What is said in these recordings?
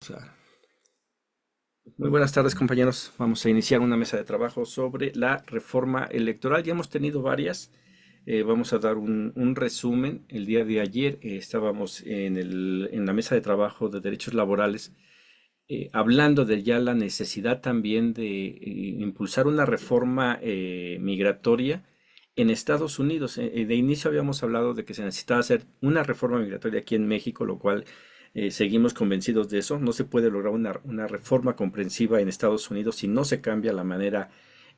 Claro. Muy buenas tardes, compañeros. Vamos a iniciar una mesa de trabajo sobre la reforma electoral. Ya hemos tenido varias. Vamos a dar un resumen. El día de ayer estábamos en la mesa de trabajo de derechos laborales, hablando de ya la necesidad también de impulsar una reforma migratoria en Estados Unidos. De inicio habíamos hablado de que se necesitaba hacer una reforma migratoria aquí en México, lo cual seguimos convencidos de eso. No se puede lograr una reforma comprensiva en Estados Unidos si no se cambia la manera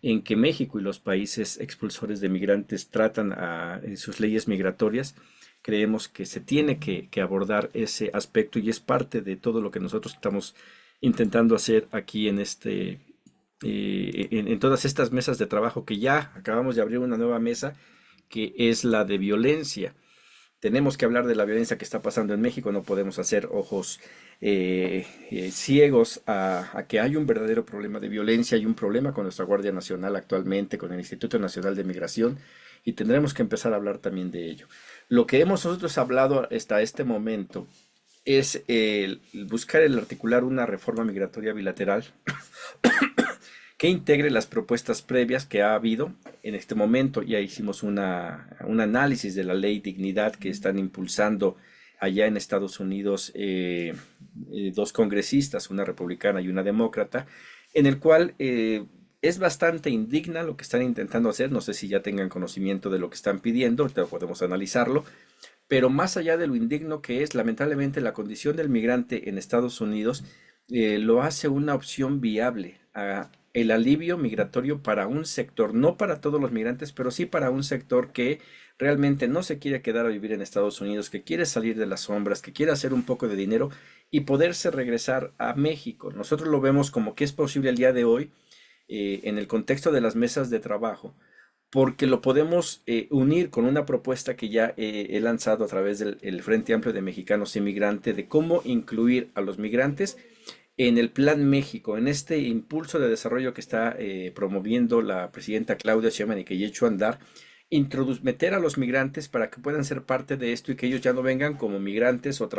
en que México y los países expulsores de migrantes tratan en sus leyes migratorias. Creemos que se tiene que abordar ese aspecto y es parte de todo lo que nosotros estamos intentando hacer aquí en todas estas mesas de trabajo, que ya acabamos de abrir una nueva mesa que es la de violencia. Tenemos que hablar de la violencia que está pasando en México, no podemos hacer ojos ciegos a que hay un verdadero problema de violencia, hay un problema con nuestra Guardia Nacional actualmente, con el Instituto Nacional de Migración, y tendremos que empezar a hablar también de ello. Lo que hemos nosotros hablado hasta este momento es el buscar el articular una reforma migratoria bilateral que integre las propuestas previas que ha habido en este momento. Ya hicimos un análisis de la ley Dignidad que están impulsando allá en Estados Unidos dos congresistas, una republicana y una demócrata, en el cual es bastante indigna lo que están intentando hacer. No sé si ya tengan conocimiento de lo que están pidiendo, ahorita podemos analizarlo, pero más allá de lo indigno que es, lamentablemente la condición del migrante en Estados Unidos lo hace una opción viable a el alivio migratorio para un sector, no para todos los migrantes, pero sí para un sector que realmente no se quiere quedar a vivir en Estados Unidos, que quiere salir de las sombras, que quiere hacer un poco de dinero y poderse regresar a México. Nosotros lo vemos como que es posible el día de hoy en el contexto de las mesas de trabajo, porque lo podemos unir con una propuesta que ya he lanzado a través del el Frente Amplio de Mexicanos Inmigrantes de cómo incluir a los migrantes en el Plan México, en este impulso de desarrollo que está promoviendo la presidenta Claudia Sheinbaum y que ya echó a andar, meter a los migrantes para que puedan ser parte de esto y que ellos ya no vengan como migrantes o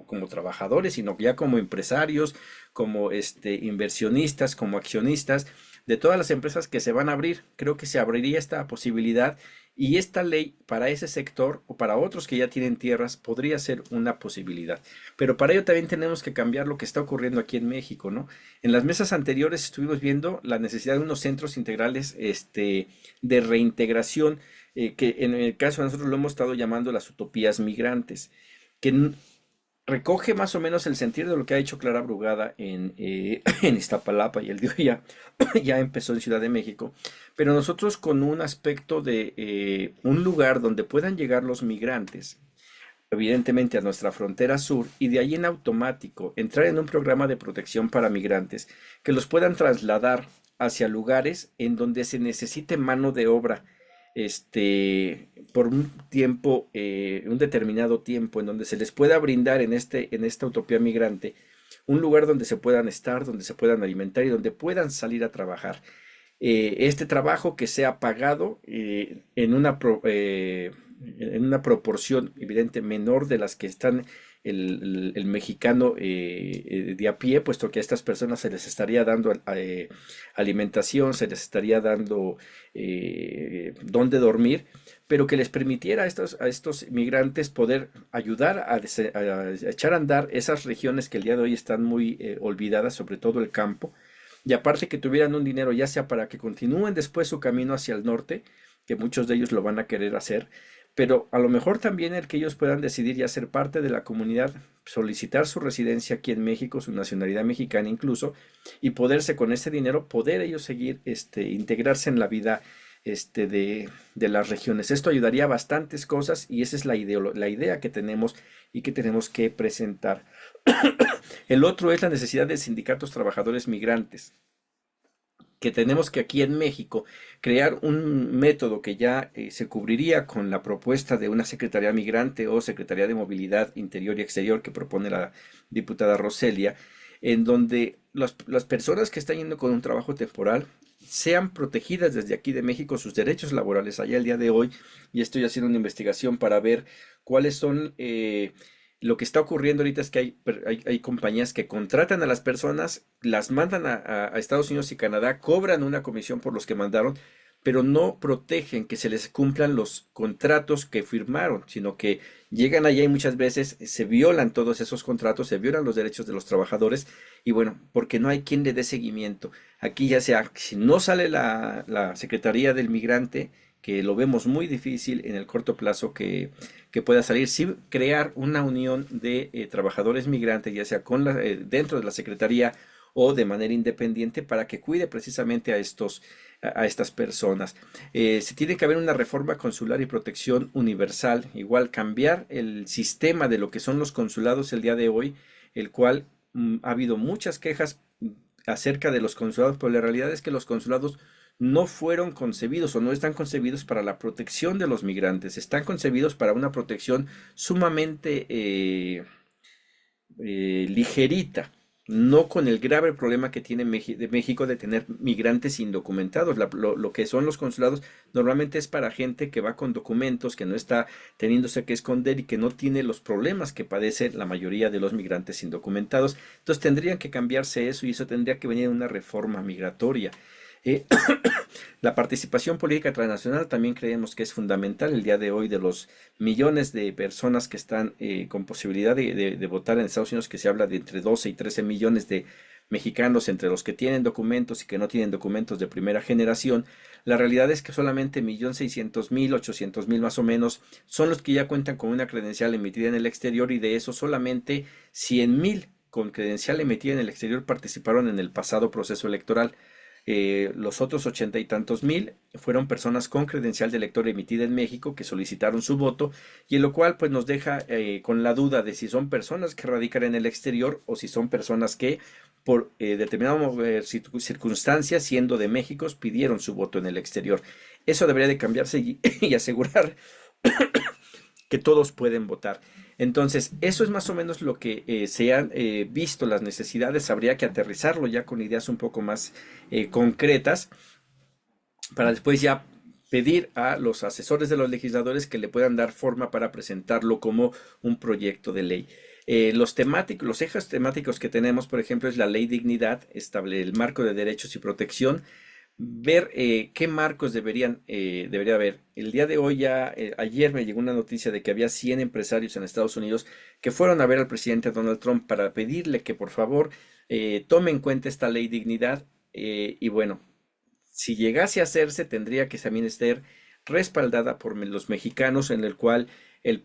como trabajadores, sino ya como empresarios, como inversionistas, como accionistas de todas las empresas que se van a abrir. Creo que se abriría esta posibilidad y esta ley para ese sector o para otros que ya tienen tierras podría ser una posibilidad. Pero para ello también tenemos que cambiar lo que está ocurriendo aquí en México, ¿no? En las mesas anteriores estuvimos viendo la necesidad de unos centros integrales de reintegración, que en el caso de nosotros lo hemos estado llamando las utopías migrantes, que recoge más o menos el sentido de lo que ha hecho Clara Brugada en Iztapalapa y el día ya, ya empezó en Ciudad de México, pero nosotros con un aspecto de un lugar donde puedan llegar los migrantes, evidentemente a nuestra frontera sur, y de ahí en automático entrar en un programa de protección para migrantes que los puedan trasladar hacia lugares en donde se necesite mano de obra por un tiempo, un determinado tiempo, en donde se les pueda brindar en esta utopía migrante un lugar donde se puedan estar, donde se puedan alimentar y donde puedan salir a trabajar. Este trabajo que sea pagado en una proporción evidente menor de las que están el mexicano de a pie, puesto que a estas personas se les estaría dando alimentación, se les estaría dando dónde dormir, pero que les permitiera a estos migrantes poder ayudar a echar a andar esas regiones que el día de hoy están muy olvidadas, sobre todo el campo, y aparte que tuvieran un dinero ya sea para que continúen después su camino hacia el norte, que muchos de ellos lo van a querer hacer, pero a lo mejor también el que ellos puedan decidir ya ser parte de la comunidad, solicitar su residencia aquí en México, su nacionalidad mexicana incluso, y poderse con ese dinero, poder ellos seguir, integrarse en la vida de las regiones. Esto ayudaría a bastantes cosas y esa es la idea que tenemos y que tenemos que presentar. El otro es la necesidad de sindicatos trabajadores migrantes, que tenemos que aquí en México crear un método que ya se cubriría con la propuesta de una Secretaría Migrante o Secretaría de Movilidad Interior y Exterior que propone la diputada Roselia, en donde las personas que están yendo con un trabajo temporal sean protegidas desde aquí de México sus derechos laborales. Allá el día de hoy, y estoy haciendo una investigación para ver cuáles son Lo que está ocurriendo ahorita es que hay compañías que contratan a las personas, las mandan a Estados Unidos y Canadá, cobran una comisión por los que mandaron, pero no protegen que se les cumplan los contratos que firmaron, sino que llegan allá y muchas veces se violan todos esos contratos, se violan los derechos de los trabajadores y bueno, porque no hay quien le dé seguimiento. Aquí ya sea, si no sale la Secretaría del Migrante, que lo vemos muy difícil en el corto plazo que pueda salir, sí crear una unión de trabajadores migrantes, ya sea dentro de la Secretaría o de manera independiente para que cuide precisamente a estas personas. Se tiene que haber una reforma consular y protección universal, igual cambiar el sistema de lo que son los consulados el día de hoy, el cual ha habido muchas quejas acerca de los consulados, pero la realidad es que los consulados no fueron concebidos o no están concebidos para la protección de los migrantes, están concebidos para una protección sumamente ligerita, no con el grave problema que tiene México de tener migrantes indocumentados. Lo que son los consulados normalmente es para gente que va con documentos, que no está teniéndose que esconder y que no tiene los problemas que padece la mayoría de los migrantes indocumentados. Entonces tendrían que cambiarse eso y eso tendría que venir en una reforma migratoria. Eh, la participación política transnacional también creemos que es fundamental el día de hoy de los millones de personas que están con posibilidad de votar en Estados Unidos, que se habla de entre 12 y 13 millones de mexicanos entre los que tienen documentos y que no tienen documentos de primera generación. La realidad es que solamente 1.600.000, 800.000 más o menos son los que ya cuentan con una credencial emitida en el exterior y de eso solamente 100.000 con credencial emitida en el exterior participaron en el pasado proceso electoral. Los otros 80 y tantos mil fueron personas con credencial de elector emitida en México que solicitaron su voto y en lo cual pues nos deja con la duda de si son personas que radican en el exterior o si son personas que por determinadas circunstancias siendo de México pidieron su voto en el exterior. Eso debería de cambiarse y asegurar que todos pueden votar. Entonces, eso es más o menos lo que se han visto las necesidades. Habría que aterrizarlo ya con ideas un poco más concretas para después ya pedir a los asesores de los legisladores que le puedan dar forma para presentarlo como un proyecto de ley. Los ejes temáticos que tenemos, por ejemplo, es la ley dignidad, el marco de derechos y protección, ver qué marcos debería haber. El día de hoy ayer me llegó una noticia de que había 100 empresarios en Estados Unidos que fueron a ver al presidente Donald Trump para pedirle que por favor tome en cuenta esta ley dignidad y bueno, si llegase a hacerse tendría que también estar respaldada por los mexicanos en el cual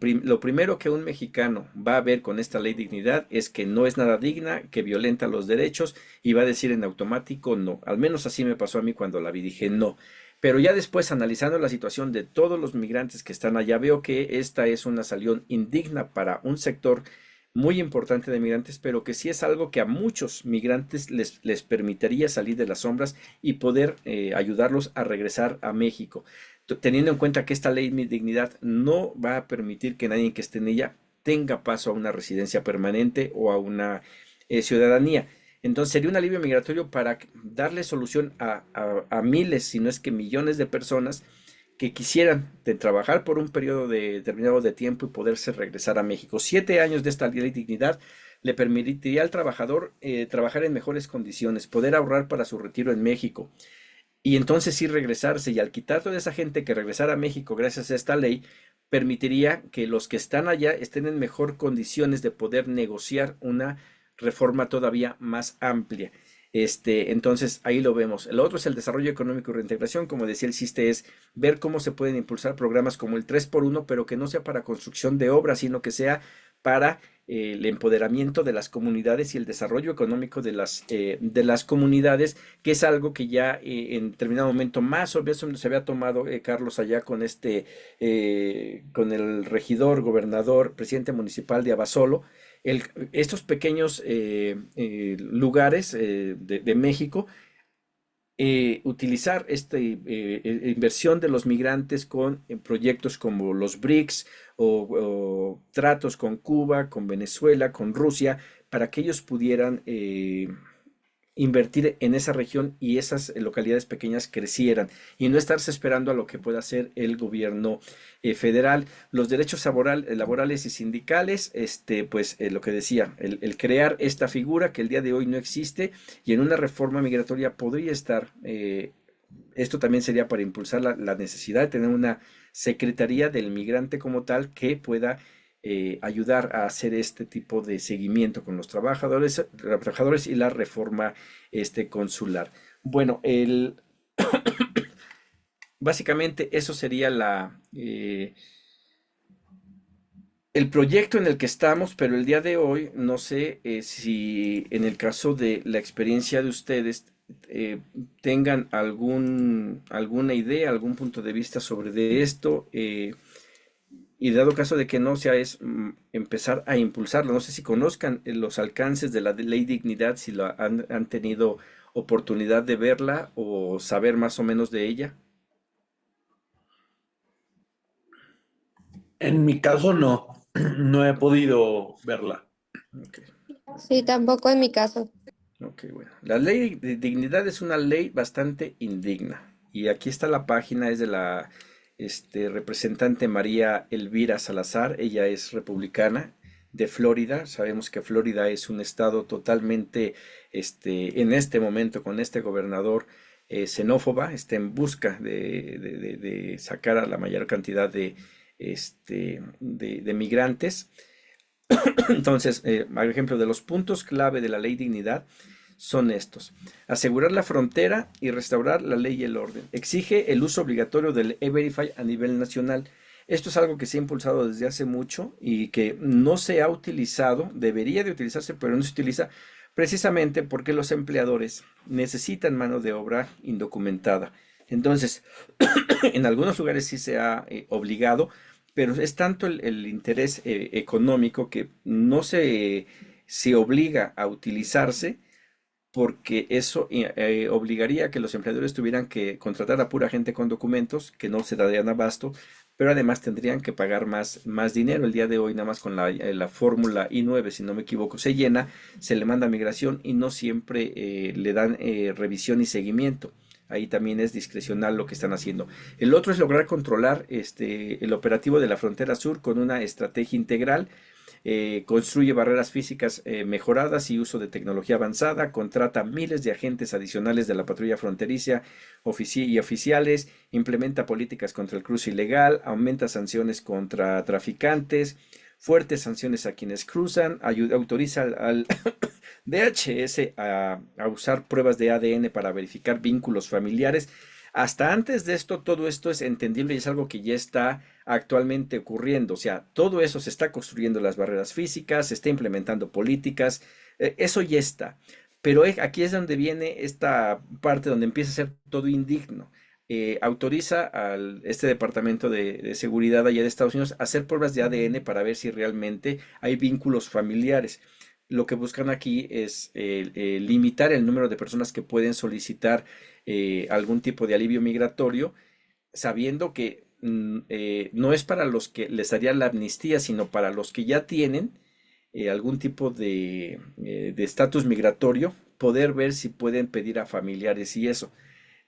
lo primero que un mexicano va a ver con esta ley dignidad es que no es nada digna, que violenta los derechos y va a decir en automático no. Al menos así me pasó a mí cuando la vi, dije no. Pero ya después, analizando la situación de todos los migrantes que están allá, veo que esta es una salida indigna para un sector muy importante de migrantes, pero que sí es algo que a muchos migrantes les permitiría salir de las sombras y poder ayudarlos a regresar a México teniendo en cuenta que esta ley de dignidad no va a permitir que nadie que esté en ella tenga paso a una residencia permanente o a una ciudadanía. Entonces sería un alivio migratorio para darle solución a miles, si no es que millones de personas que quisieran trabajar por un periodo determinado de tiempo y poderse regresar a México. 7 años de esta ley de dignidad le permitiría al trabajador trabajar en mejores condiciones, poder ahorrar para su retiro en México, y entonces sí regresarse y al quitar toda esa gente que regresara a México gracias a esta ley, permitiría que los que están allá estén en mejor condiciones de poder negociar una reforma todavía más amplia. Entonces ahí lo vemos. El otro es el desarrollo económico y reintegración. Como decía el CISTE, es ver cómo se pueden impulsar programas como el 3x1, pero que no sea para construcción de obras, sino que sea para el empoderamiento de las comunidades y el desarrollo económico de las comunidades, que es algo que ya en determinado momento más o menos se había tomado Carlos allá con con el regidor, gobernador, presidente municipal de Abasolo, estos pequeños lugares de México utilizar esta inversión de los migrantes con proyectos como los BRICS o tratos con Cuba, con Venezuela, con Rusia, para que ellos pudieran invertir en esa región y esas localidades pequeñas crecieran y no estarse esperando a lo que pueda hacer el gobierno federal. Los derechos laborales y sindicales, pues lo que decía, el crear esta figura que el día de hoy no existe y en una reforma migratoria podría estar, esto también sería para impulsar la necesidad de tener una secretaría del migrante como tal que pueda ayudar a hacer este tipo de seguimiento con los trabajadores y la reforma consular. Bueno, básicamente eso sería el proyecto en el que estamos, pero el día de hoy no sé si en el caso de la experiencia de ustedes eh, tengan alguna idea, algún punto de vista sobre de esto. Y dado caso de que no sea, es empezar a impulsarlo. No sé si conozcan los alcances de la ley Dignidad, si han tenido oportunidad de verla o saber más o menos de ella. En mi caso no, no he podido verla. Ok, Sí, tampoco en mi caso. ok, bueno. La ley de dignidad es una ley bastante indigna. Y aquí está la página, es de la representante María Elvira Salazar. Ella es republicana de Florida. Sabemos que Florida es un estado totalmente, en este momento, con este gobernador xenófoba, está en busca de sacar a la mayor cantidad de migrantes. Entonces, por ejemplo, de los puntos clave de la ley dignidad son estos. Asegurar la frontera y restaurar la ley y el orden. Exige el uso obligatorio del E-Verify a nivel nacional. Esto es algo que se ha impulsado desde hace mucho y que no se ha utilizado, debería de utilizarse, pero no se utiliza precisamente porque los empleadores necesitan mano de obra indocumentada. Entonces, en algunos lugares sí se ha obligado, pero es tanto el interés económico que no se obliga a utilizarse porque eso obligaría a que los empleadores tuvieran que contratar a pura gente con documentos que no se darían abasto, pero además tendrían que pagar más dinero. El día de hoy, nada más con la fórmula I9, si no me equivoco, se llena, se le manda a migración y no siempre le dan revisión y seguimiento. Ahí también es discrecional lo que están haciendo. El otro es lograr controlar el operativo de la frontera sur con una estrategia integral. Construye barreras físicas mejoradas y uso de tecnología avanzada, contrata miles de agentes adicionales de la patrulla fronteriza y oficiales, implementa políticas contra el cruce ilegal, aumenta sanciones contra traficantes, fuertes sanciones a quienes cruzan, autoriza al DHS a usar pruebas de ADN para verificar vínculos familiares. Hasta antes de esto, todo esto es entendible y es algo que ya está actualmente ocurriendo. O sea, todo eso se está construyendo las barreras físicas, se está implementando políticas, eso ya está. Pero aquí es donde viene esta parte donde empieza a ser todo indigno. Autoriza al este departamento de seguridad allá de Estados Unidos a hacer pruebas de ADN para ver si realmente hay vínculos familiares. Lo que buscan aquí es limitar el número de personas que pueden solicitar algún tipo de alivio migratorio, sabiendo que no es para los que les daría la amnistía, sino para los que ya tienen algún tipo de estatus migratorio, poder ver si pueden pedir a familiares y eso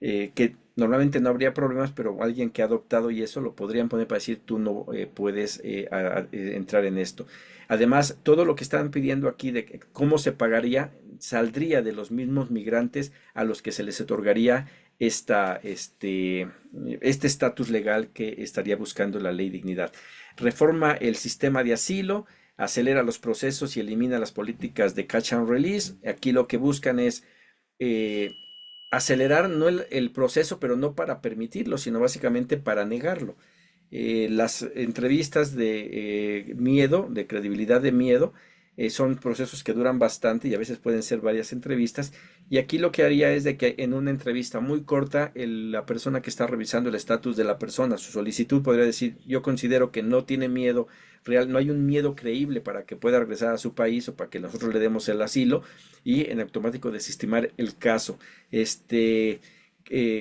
que normalmente no habría problemas, pero alguien que ha adoptado y eso lo podrían poner para decir tú no puedes entrar en esto. Además, todo lo que están pidiendo aquí de cómo se pagaría saldría de los mismos migrantes a los que se les otorgaría este estatus legal que estaría buscando la ley dignidad. Reforma el sistema de asilo, acelera los procesos y elimina las políticas de catch and release. Aquí lo que buscan es eh, acelerar no el proceso, pero no para permitirlo, sino básicamente para negarlo. Las entrevistas de miedo, de credibilidad de miedo, son procesos que duran bastante y a veces pueden ser varias entrevistas. Y aquí lo que haría es de que en una entrevista muy corta, la persona que está revisando el estatus de la persona, su solicitud, podría decir, yo considero que no tiene miedo real, no hay un miedo creíble para que pueda regresar a su país o para que nosotros le demos el asilo y en automático desestimar el caso.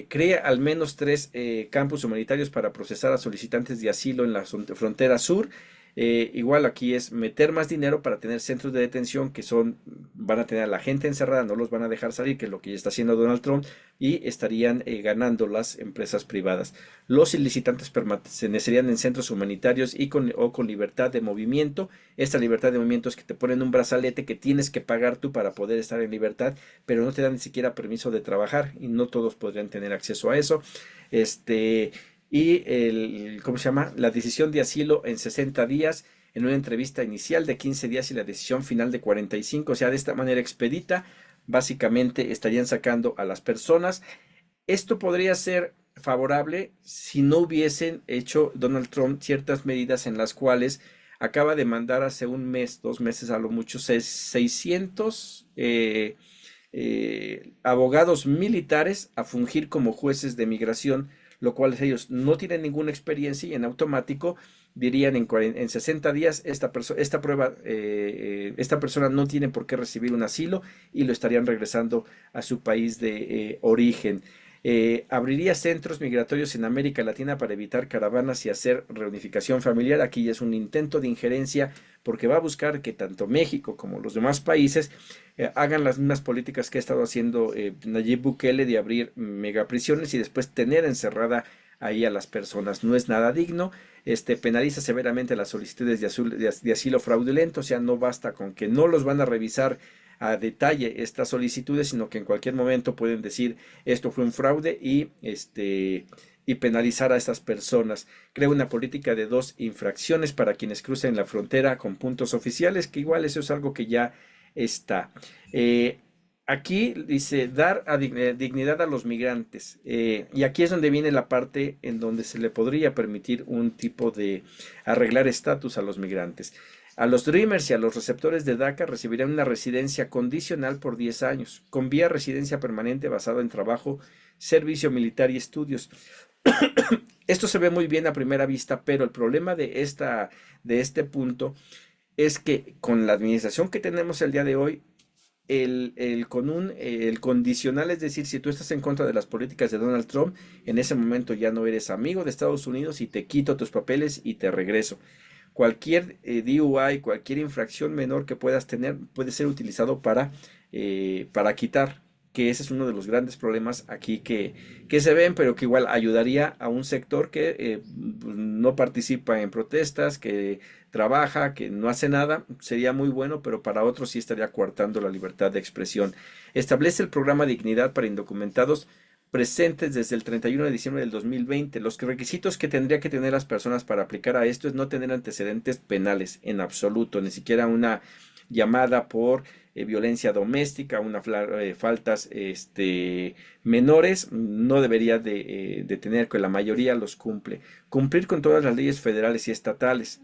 Crea al menos 3 campus humanitarios para procesar a solicitantes de asilo en la frontera sur. Igual aquí es meter más dinero para tener centros de detención que van a tener a la gente encerrada, no los van a dejar salir, que es lo que ya está haciendo Donald Trump, y estarían ganando las empresas privadas. Los ilicitantes permanecerían en centros humanitarios o con libertad de movimiento. Esta libertad de movimiento es que te ponen un brazalete que tienes que pagar tú para poder estar en libertad, pero no te dan ni siquiera permiso de trabajar y no todos podrían tener acceso a eso. ¿Cómo se llama? La decisión de asilo en 60 días, en una entrevista inicial de 15 días y la decisión final de 45, o sea, de esta manera expedita, básicamente estarían sacando a las personas. Esto podría ser favorable si no hubiesen hecho Donald Trump ciertas medidas en las cuales acaba de mandar hace un mes, 2 meses a lo mucho, 600 abogados militares a fungir como jueces de migración, lo cual ellos no tienen ninguna experiencia y en automático dirían en 60 días esta persona no tiene por qué recibir un asilo y lo estarían regresando a su país de origen. Abriría centros migratorios en América Latina para evitar caravanas y hacer reunificación familiar. Aquí ya es un intento de injerencia porque va a buscar que tanto México como los demás países hagan las mismas políticas que ha estado haciendo Nayib Bukele de abrir megaprisiones y después tener encerrada ahí a las personas. No es nada digno. Penaliza severamente las solicitudes de asilo fraudulento, o sea, no basta con que no los van a revisar a detalle estas solicitudes, sino que en cualquier momento pueden decir esto fue un fraude y penalizar a estas personas. Crea una política de 2 infracciones para quienes crucen la frontera con puntos oficiales, que igual eso es algo que ya está. Aquí dice dar dignidad a los migrantes, y aquí es donde viene la parte en donde se le podría permitir un tipo de arreglar estatus a los migrantes. A los Dreamers y a los receptores de DACA recibirán una residencia condicional por 10 años, con vía residencia permanente basada en trabajo, servicio militar y estudios. Esto se ve muy bien a primera vista, pero el problema de este punto es que con la administración que tenemos el día de hoy, el condicional, es decir, si tú estás en contra de las políticas de Donald Trump, en ese momento ya no eres amigo de Estados Unidos y te quito tus papeles y te regreso. Cualquier DUI, cualquier infracción menor que puedas tener puede ser utilizado para quitar, que ese es uno de los grandes problemas aquí que se ven, pero que igual ayudaría a un sector que no participa en protestas, que trabaja, que no hace nada, sería muy bueno, pero para otros sí estaría coartando la libertad de expresión. Establece el programa Dignidad para indocumentados presentes desde el 31 de diciembre del 2020. Los requisitos que tendría que tener las personas para aplicar a esto es no tener antecedentes penales en absoluto, ni siquiera una llamada por violencia doméstica, faltas menores, no debería de tener, que la mayoría los cumple. Cumplir con todas las leyes federales y estatales.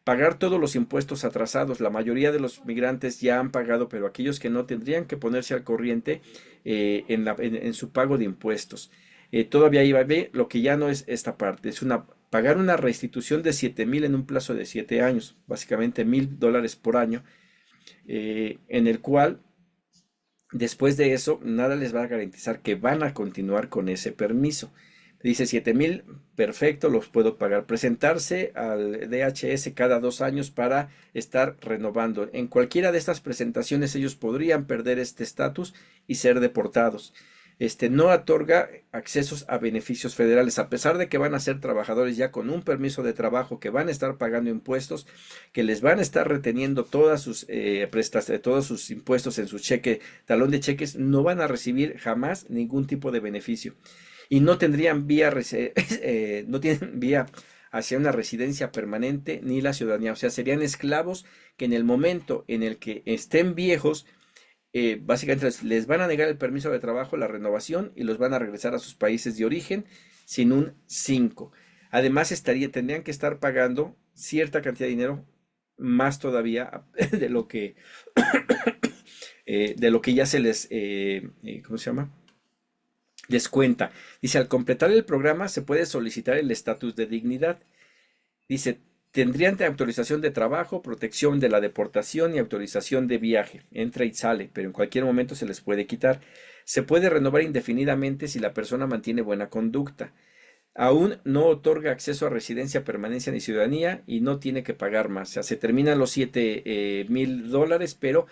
Pagar todos los impuestos atrasados. La mayoría de los migrantes ya han pagado, pero aquellos que no tendrían que ponerse al corriente en su pago de impuestos. Todavía iba a ver lo que ya no es esta parte, es pagar una restitución de 7,000 en un plazo de 7 años, básicamente $1,000 por año, en el cual después de eso nada les va a garantizar que van a continuar con ese permiso. Dice 7,000, perfecto, los puedo pagar. Presentarse al DHS cada 2 años para estar renovando. En cualquiera de estas presentaciones ellos podrían perder este estatus y ser deportados. No otorga accesos a beneficios federales, a pesar de que van a ser trabajadores ya con un permiso de trabajo, que van a estar pagando impuestos, que les van a estar reteniendo todos sus impuestos en su talón de cheques, no van a recibir jamás ningún tipo de beneficio. Y no tendrían no tienen vía hacia una residencia permanente ni la ciudadanía. O sea, serían esclavos que en el momento en el que estén viejos, básicamente les van a negar el permiso de trabajo, la renovación, y los van a regresar a sus países de origen sin un 5. Además, tendrían que estar pagando cierta cantidad de dinero, más todavía de lo que ya se les, ¿cómo se llama? Descuenta. Dice, al completar el programa se puede solicitar el estatus de dignidad. Dice, tendrían autorización de trabajo, protección de la deportación y autorización de viaje. Entra y sale, pero en cualquier momento se les puede quitar. Se puede renovar indefinidamente si la persona mantiene buena conducta. Aún no otorga acceso a residencia, permanencia ni ciudadanía y no tiene que pagar más. O sea, se terminan los $7,000, pero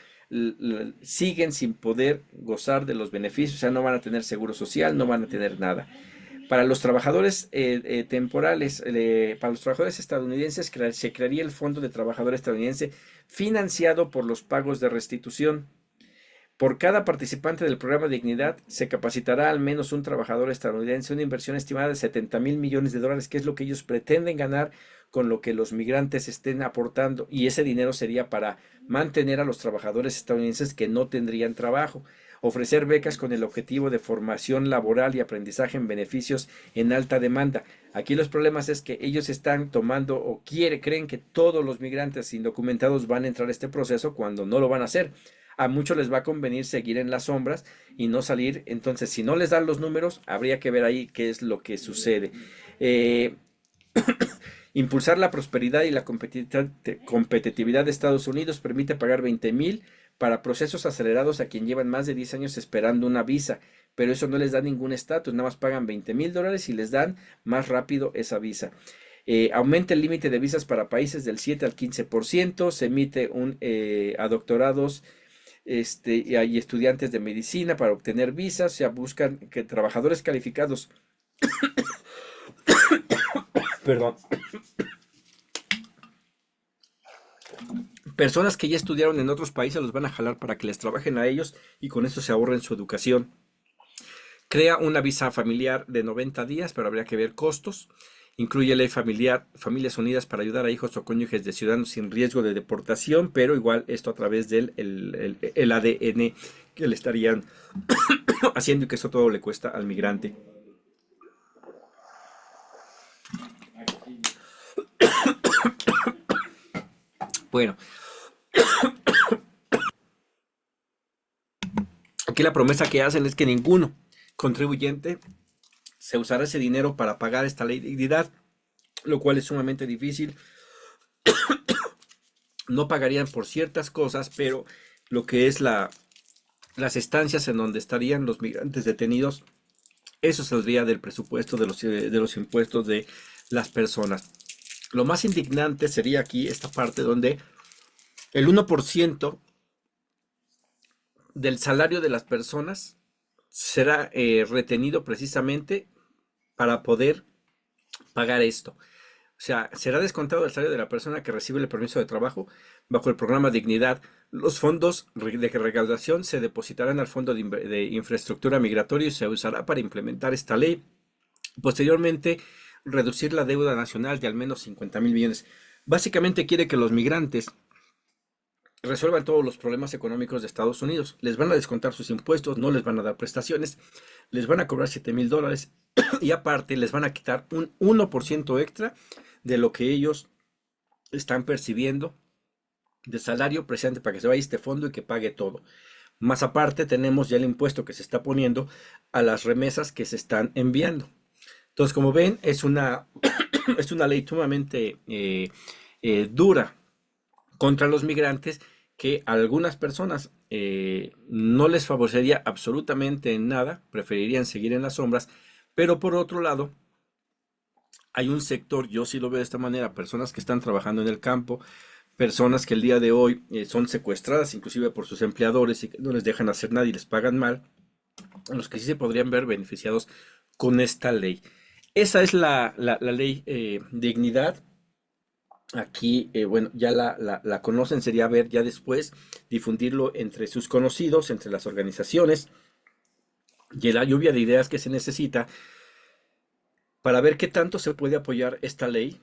siguen sin poder gozar de los beneficios. O sea, no van a tener seguro social, no van a tener nada. Para los trabajadores temporales, para los trabajadores estadounidenses, se crearía el Fondo de Trabajador Estadounidense financiado por los pagos de restitución. Por cada participante del programa Dignidad se capacitará al menos un trabajador estadounidense, una inversión estimada de $70,000 millones, que es lo que ellos pretenden ganar con lo que los migrantes estén aportando. Y ese dinero sería para mantener a los trabajadores estadounidenses que no tendrían trabajo. Ofrecer becas con el objetivo de formación laboral y aprendizaje en beneficios en alta demanda. Aquí los problemas es que ellos están tomando o creen que todos los migrantes indocumentados van a entrar a este proceso cuando no lo van a hacer. A muchos les va a convenir seguir en las sombras y no salir. Entonces, si no les dan los números, habría que ver ahí qué es lo que sucede. Eh, Impulsar la prosperidad y la competitividad de Estados Unidos permite pagar 20,000 para procesos acelerados a quien llevan más de 10 años esperando una visa, pero eso no les da ningún estatus, nada más pagan $20,000 y les dan más rápido esa visa. Aumenta el límite de visas para países del 7 al 15%, se emite a doctorados y hay estudiantes de medicina para obtener visas, o sea, buscan que trabajadores calificados, perdón, personas que ya estudiaron en otros países los van a jalar para que les trabajen a ellos y con eso se ahorren su educación. Crea una visa familiar de 90 días, pero habría que ver costos. Incluye ley familiar, Familias Unidas para ayudar a hijos o cónyuges de ciudadanos sin riesgo de deportación, pero igual esto a través del el ADN que le estarían haciendo y que eso todo le cuesta al migrante. Bueno, aquí la promesa que hacen es que ninguno contribuyente se usará ese dinero para pagar esta ley de dignidad, lo cual es sumamente difícil. No pagarían por ciertas cosas, pero lo que es las estancias en donde estarían los migrantes detenidos, eso saldría del presupuesto de los impuestos de las personas. Lo más indignante sería aquí esta parte donde el 1% del salario de las personas será retenido precisamente para poder pagar esto. O sea, será descontado del salario de la persona que recibe el permiso de trabajo bajo el programa Dignidad. Los fondos de recaudación se depositarán al Fondo de Infraestructura Migratoria y se usará para implementar esta ley. Posteriormente, reducir la deuda nacional de al menos 50,000 millones. Básicamente quiere que los migrantes resuelvan todos los problemas económicos de Estados Unidos. Les van a descontar sus impuestos, no les van a dar prestaciones, les van a cobrar $7,000 y aparte les van a quitar un 1% extra de lo que ellos están percibiendo de salario precisamente para que se vaya a este fondo y que pague todo. Más aparte tenemos ya el impuesto que se está poniendo a las remesas que se están enviando. Entonces, como ven, es una, es una ley sumamente dura contra los migrantes que a algunas personas no les favorecería absolutamente nada, preferirían seguir en las sombras, pero por otro lado, hay un sector, yo sí lo veo de esta manera, personas que están trabajando en el campo, personas que el día de hoy son secuestradas inclusive por sus empleadores y que no les dejan hacer nada y les pagan mal, a los que sí se podrían ver beneficiados con esta ley. Esa es la ley Dignidad. Aquí, bueno, ya la conocen, sería ver ya después difundirlo entre sus conocidos, entre las organizaciones y la lluvia de ideas que se necesita para ver qué tanto se puede apoyar esta ley,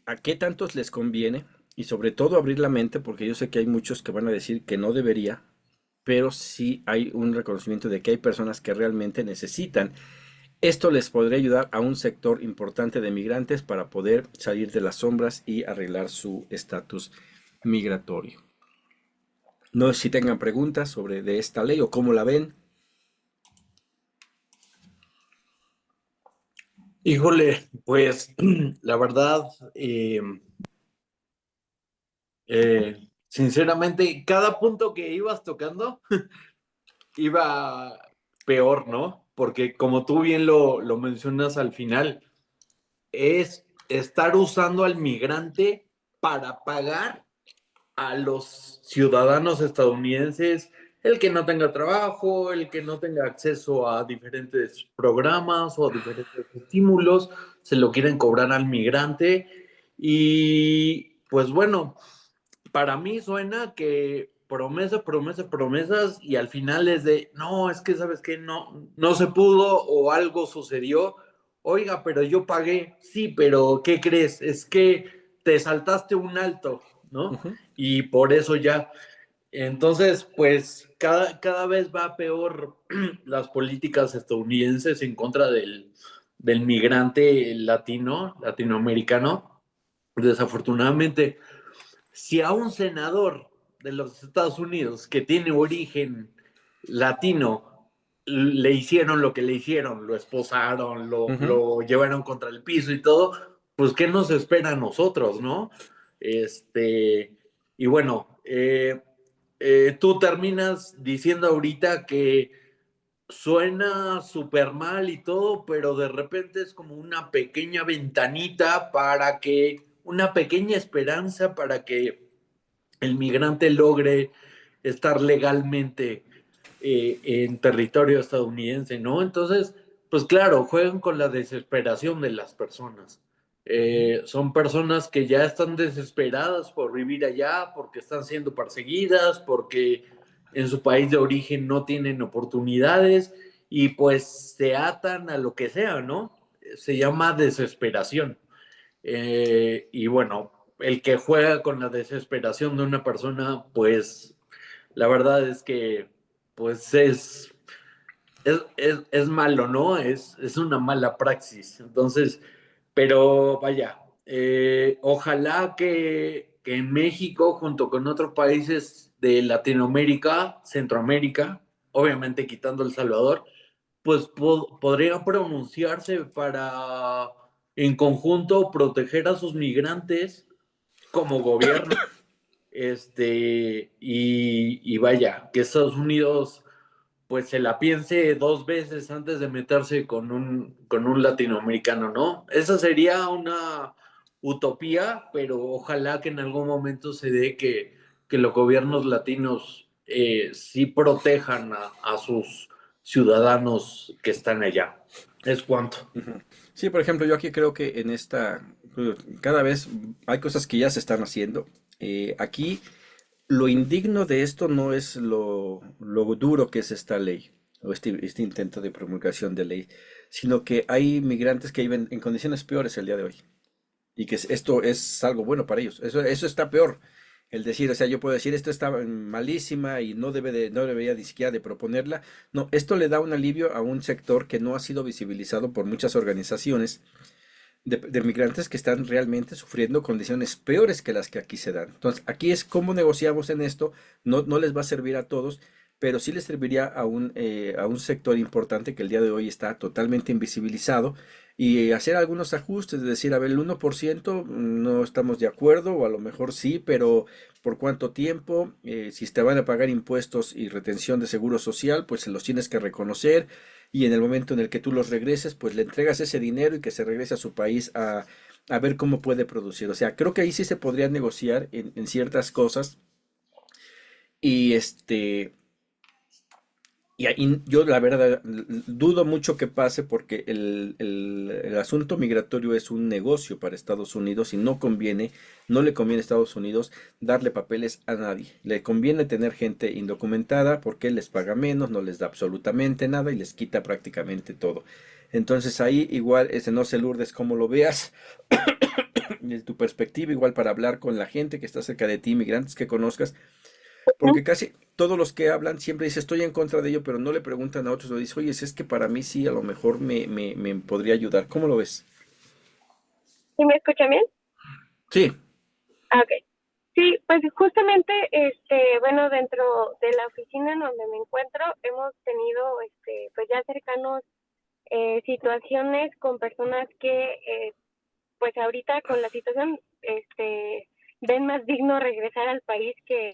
a qué tantos les conviene y sobre todo abrir la mente, porque yo sé que hay muchos que van a decir que no debería, pero sí hay un reconocimiento de que hay personas que realmente necesitan. Esto les podría ayudar a un sector importante de migrantes para poder salir de las sombras y arreglar su estatus migratorio. No sé si tengan preguntas sobre de esta ley o cómo la ven. Híjole, pues la verdad, sinceramente, cada punto que ibas tocando iba peor, ¿no? Porque como tú bien lo mencionas al final, es estar usando al migrante para pagar a los ciudadanos estadounidenses, el que no tenga trabajo, el que no tenga acceso a diferentes programas o a diferentes estímulos, se lo quieren cobrar al migrante. Y pues bueno, para mí suena que promesa, promesa, promesas y al final es de, no, es que sabes que no se pudo o algo sucedió. Oiga, pero yo pagué, sí, pero ¿qué crees? Es que te saltaste un alto, ¿no? Ujú. Y por eso ya. Entonces, pues cada vez va peor las políticas estadounidenses en contra del migrante latinoamericano. Desafortunadamente, si a un senador de los Estados Unidos que tiene origen latino le hicieron lo que le hicieron, lo esposaron, Ujú. lo llevaron contra el piso y todo, pues ¿qué nos espera a nosotros, no? Este, y bueno, tú terminas diciendo ahorita que suena súper mal y todo, pero de repente es como una pequeña ventanita para que, una pequeña esperanza para que el migrante logre estar legalmente en territorio estadounidense, ¿no? Entonces, pues claro, juegan con la desesperación de las personas. Son personas que ya están desesperadas por vivir allá, porque están siendo perseguidas, porque en su país de origen no tienen oportunidades y pues se atan a lo que sea, ¿no? Se llama desesperación. Y bueno, el que juega con la desesperación de una persona, pues la verdad es que pues es malo, ¿no? Es una mala praxis. Entonces, pero vaya, ojalá que en México, junto con otros países de Latinoamérica, Centroamérica, obviamente quitando El Salvador, pues podría pronunciarse para en conjunto proteger a sus migrantes como gobierno, y vaya, que Estados Unidos pues se la piense dos veces antes de meterse con un latinoamericano, ¿no? Esa sería una utopía, pero ojalá que en algún momento se dé que los gobiernos latinos sí protejan a sus ciudadanos que están allá. Es cuanto. Ujú. Sí, por ejemplo, yo aquí creo que en cada vez hay cosas que ya se están haciendo. Aquí lo indigno de esto no es lo duro que es esta ley o este intento de promulgación de ley, sino que hay migrantes que viven en condiciones peores el día de hoy y que esto es algo bueno para ellos. Eso está peor. El decir, o sea, yo puedo decir, esto está malísima y no debería ni siquiera de proponerla. No, esto le da un alivio a un sector que no ha sido visibilizado por muchas organizaciones de migrantes que están realmente sufriendo condiciones peores que las que aquí se dan. Entonces, aquí es cómo negociamos en esto, no les va a servir a todos, pero sí les serviría a un sector importante que el día de hoy está totalmente invisibilizado y hacer algunos ajustes, es decir, a ver, el 1% no estamos de acuerdo, o a lo mejor sí, pero ¿por cuánto tiempo? Si te van a pagar impuestos y retención de seguro social, pues se los tienes que reconocer y en el momento en el que tú los regreses, pues le entregas ese dinero y que se regrese a su país a ver cómo puede producir. O sea, creo que ahí sí se podría negociar en ciertas cosas y y ahí yo la verdad dudo mucho que pase porque el asunto migratorio es un negocio para Estados Unidos y no le conviene a Estados Unidos darle papeles a nadie. Le conviene tener gente indocumentada porque les paga menos, no les da absolutamente nada y les quita prácticamente todo. Entonces ahí igual, ese no sé Lourdes cómo lo veas, desde tu perspectiva, igual para hablar con la gente que está cerca de ti, migrantes que conozcas, porque casi todos los que hablan siempre dicen estoy en contra de ello, pero no le preguntan a otros, lo dicen, oye, si es que para mí sí, a lo mejor me podría ayudar. ¿Cómo lo ves? ¿Sí me escucha bien? Sí. Ah, ok. Sí, pues justamente, bueno, dentro de la oficina en donde me encuentro, hemos tenido, pues ya cercanos situaciones con personas que, pues ahorita con la situación, ven más digno regresar al país que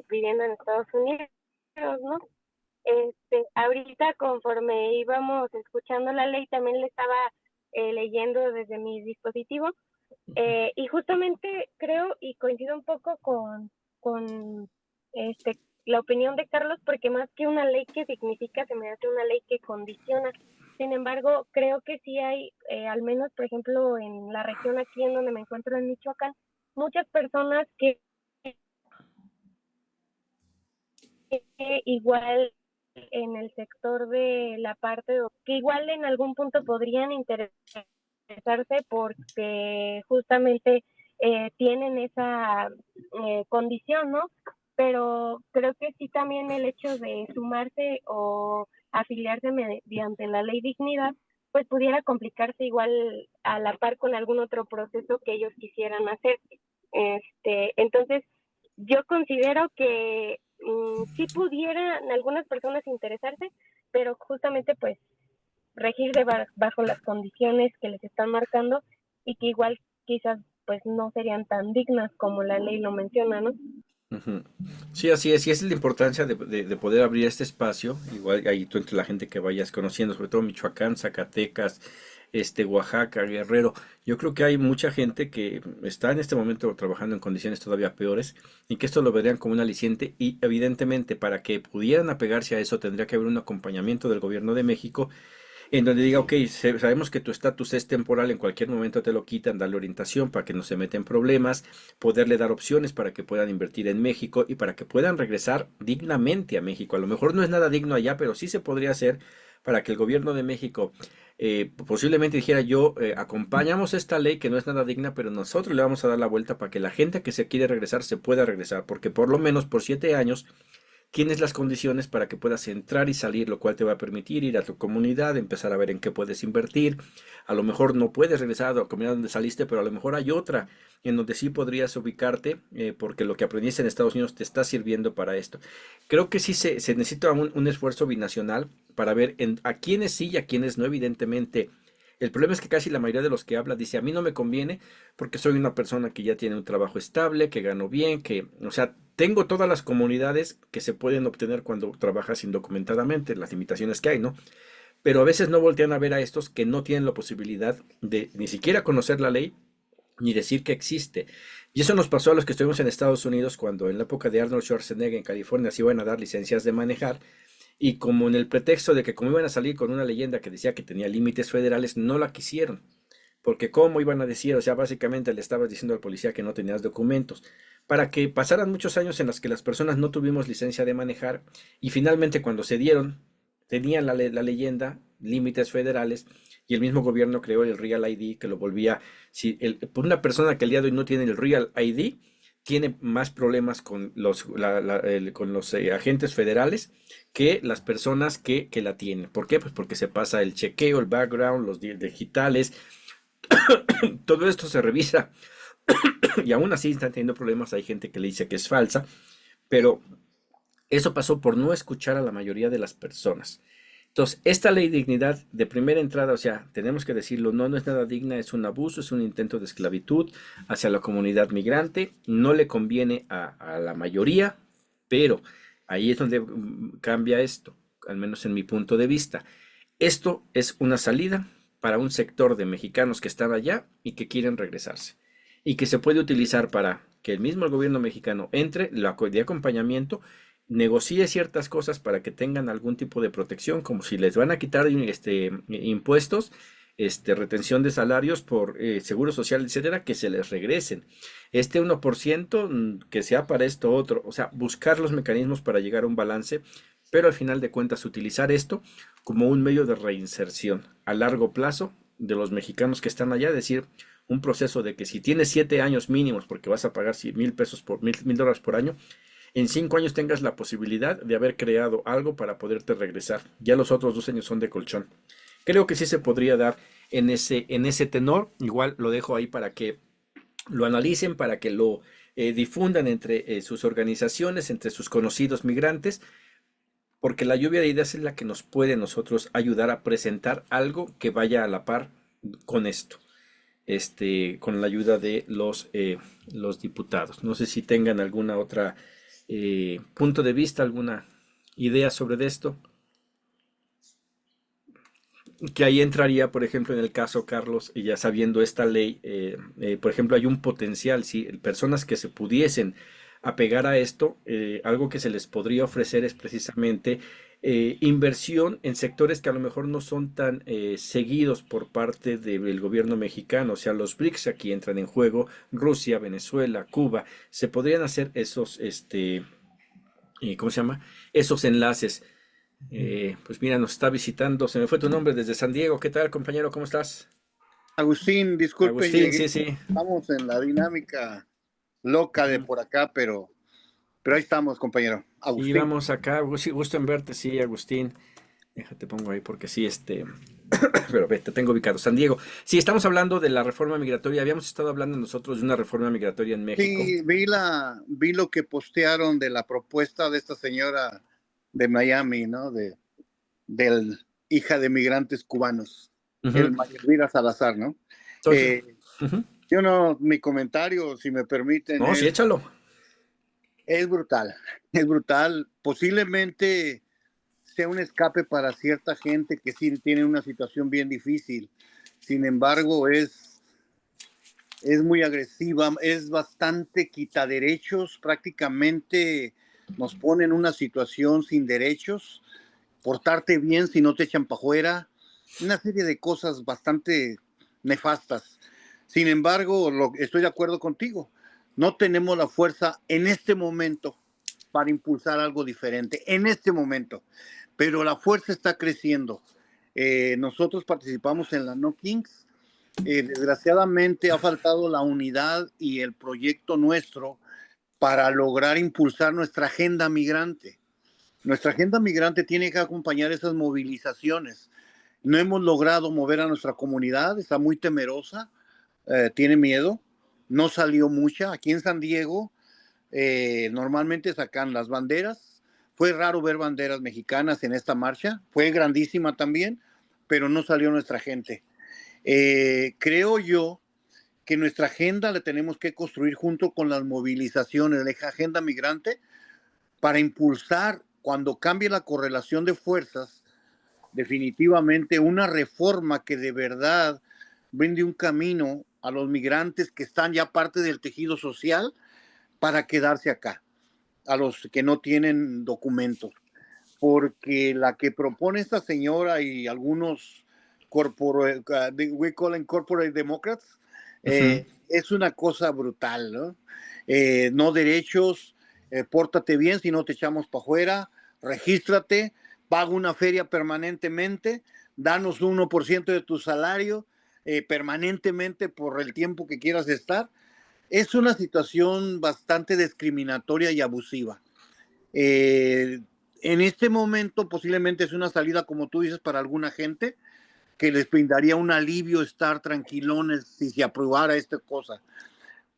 viviendo en Estados Unidos, ¿no? Ahorita conforme íbamos escuchando la ley, también le estaba leyendo desde mi dispositivo, y justamente creo y coincido un poco con la opinión de Carlos, porque más que una ley que significa, se me hace una ley que condiciona. Sin embargo, creo que sí hay, al menos, por ejemplo, en la región aquí en donde me encuentro en Michoacán, muchas personas que igual en el sector de la parte, que igual en algún punto podrían interesarse porque justamente tienen esa condición, ¿no? Pero creo que sí también el hecho de sumarse o afiliarse mediante la ley dignidad, pues pudiera complicarse igual a la par con algún otro proceso que ellos quisieran hacer. Entonces, yo considero que sí pudieran algunas personas interesarse, pero justamente pues regir bajo las condiciones que les están marcando y que igual quizás pues no serían tan dignas como la ley lo menciona, ¿no? Ujú. Sí, así es, y esa es la importancia de poder abrir este espacio, igual ahí tú entre la gente que vayas conociendo, sobre todo Michoacán, Zacatecas, Oaxaca, Guerrero. Yo creo que hay mucha gente que está en este momento trabajando en condiciones todavía peores y que esto lo verían como un aliciente y evidentemente para que pudieran apegarse a eso tendría que haber un acompañamiento del gobierno de México en donde diga, ok, sabemos que tu estatus es temporal, en cualquier momento te lo quitan, darle orientación para que no se meta en problemas, poderle dar opciones para que puedan invertir en México y para que puedan regresar dignamente a México. A lo mejor no es nada digno allá, pero sí se podría hacer para que el gobierno de México posiblemente dijera yo, acompañamos esta ley que no es nada digna, pero nosotros le vamos a dar la vuelta para que la gente que se quiere regresar se pueda regresar, porque por lo menos por 7 años tienes las condiciones para que puedas entrar y salir, lo cual te va a permitir ir a tu comunidad, empezar a ver en qué puedes invertir. A lo mejor no puedes regresar a la comunidad donde saliste, pero a lo mejor hay otra en donde sí podrías ubicarte, porque lo que aprendiste en Estados Unidos te está sirviendo para esto. Creo que sí se necesita un esfuerzo binacional para ver a quiénes sí y a quiénes no, evidentemente. El problema es que casi la mayoría de los que habla dice, a mí no me conviene porque soy una persona que ya tiene un trabajo estable, que gano bien, o sea, tengo todas las comunidades que se pueden obtener cuando trabajas indocumentadamente, las limitaciones que hay, ¿no? Pero a veces no voltean a ver a estos que no tienen la posibilidad de ni siquiera conocer la ley ni decir que existe. Y eso nos pasó a los que estuvimos en Estados Unidos cuando en la época de Arnold Schwarzenegger en California se iban a dar licencias de manejar y como en el pretexto de que como iban a salir con una leyenda que decía que tenía límites federales, no la quisieron. Porque cómo iban a decir, o sea, básicamente le estabas diciendo al policía que no tenías documentos, para que pasaran muchos años en los que las personas no tuvimos licencia de manejar y finalmente cuando se dieron, tenían la leyenda, límites federales, y el mismo gobierno creó el Real ID que lo volvía, si por una persona que el día de hoy no tiene el Real ID, tiene más problemas con los agentes federales que las personas que la tienen. ¿Por qué? Pues porque se pasa el chequeo, el background, los digitales, todo esto se revisa y aún así están teniendo problemas. Hay gente que le dice que es falsa, pero eso pasó por no escuchar a la mayoría de las personas. Entonces, esta ley de dignidad de primera entrada, o sea, tenemos que decirlo, no, no es nada digna, es un abuso, es un intento de esclavitud hacia la comunidad migrante, no le conviene a la mayoría, pero ahí es donde cambia esto, al menos en mi punto de vista. Esto es una salida para un sector de mexicanos que están allá y que quieren regresarse y que se puede utilizar para que el mismo gobierno mexicano entre de acompañamiento, negocie ciertas cosas para que tengan algún tipo de protección, como si les van a quitar impuestos, retención de salarios por seguro social, etcétera, que se les regresen. Este 1% que sea para esto otro, o sea, buscar los mecanismos para llegar a un balance, pero al final de cuentas utilizar esto como un medio de reinserción a largo plazo de los mexicanos que están allá, es decir, un proceso de que si tienes 7 años mínimos porque vas a pagar 100,000 pesos por $1,000 por año, en 5 años tengas la posibilidad de haber creado algo para poderte regresar. Ya los otros 2 años son de colchón. Creo que sí se podría dar en ese tenor. Igual lo dejo ahí para que lo analicen, para que lo difundan entre sus organizaciones, entre sus conocidos migrantes, porque la lluvia de ideas es la que nos puede nosotros ayudar a presentar algo que vaya a la par con esto, con la ayuda de los diputados. No sé si tengan alguna otra punto de vista, alguna ideas sobre esto. Que ahí entraría, por ejemplo, en el caso, Carlos, y ya sabiendo esta ley, por ejemplo, hay un potencial, si personas que se pudiesen apegar a esto, algo que se les podría ofrecer es precisamente inversión en sectores que a lo mejor no son tan seguidos por parte del gobierno mexicano, o sea, los BRICS aquí entran en juego, Rusia, Venezuela, Cuba, se podrían hacer esos, ¿cómo se llama? Esos enlaces. Pues mira, nos está visitando, se me fue tu nombre desde San Diego. ¿Qué tal, compañero? ¿Cómo estás? Agustín, disculpe, Agustín, llegué. sí, sí. Estamos en la dinámica loca de Ujú. por acá, pero ahí estamos, compañero. Sí, Agustín. vamos acá. Gusto en verte, sí, Agustín. Déjate pongo ahí porque sí, pero ve, te tengo ubicado. San Diego. Sí, estamos hablando de la reforma migratoria. Habíamos estado hablando nosotros de una reforma migratoria en México. Sí, vi lo que postearon de la propuesta de esta señora de Miami, ¿no? Del hija de migrantes cubanos, Ujú. el Elvira Salazar, ¿no? Entonces, Eh, ujú. yo no, mi comentario, si me permiten, No, sí, échalo. es brutal, es brutal. Posiblemente sea un escape para cierta gente que sí tiene una situación bien difícil. Sin embargo, es muy agresiva, es bastante quita derechos, prácticamente nos pone en una situación sin derechos, portarte bien si no te echan para afuera, una serie de cosas bastante nefastas. Sin embargo, estoy de acuerdo contigo, no tenemos la fuerza en este momento para impulsar algo diferente, en este momento, pero la fuerza está creciendo. Nosotros participamos en la No Kings. Desgraciadamente ha faltado la unidad y el proyecto nuestro para lograr impulsar nuestra agenda migrante. Nuestra agenda migrante tiene que acompañar esas movilizaciones. No hemos logrado mover a nuestra comunidad, está muy temerosa, tiene miedo, no salió mucha. Aquí en San Diego normalmente sacan las banderas. Fue raro ver banderas mexicanas en esta marcha, fue grandísima también, pero no salió nuestra gente. Creo yo que nuestra agenda la tenemos que construir junto con las movilizaciones, la agenda migrante, para impulsar cuando cambie la correlación de fuerzas, definitivamente una reforma que de verdad brinde un camino a los migrantes que están ya parte del tejido social para quedarse acá, a los que no tienen documentos. Porque la que propone esta señora y algunos we call them corporate democrats, Ujú. es una cosa brutal, ¿no? No derechos, pórtate bien si no te echamos para afuera, regístrate, paga una feria permanentemente, danos 1% de tu salario permanentemente por el tiempo que quieras estar. Es una situación bastante discriminatoria y abusiva. Eh, en este momento posiblemente es una salida, como tú dices, para alguna gente que les brindaría un alivio estar tranquilones si se aprobara esta cosa.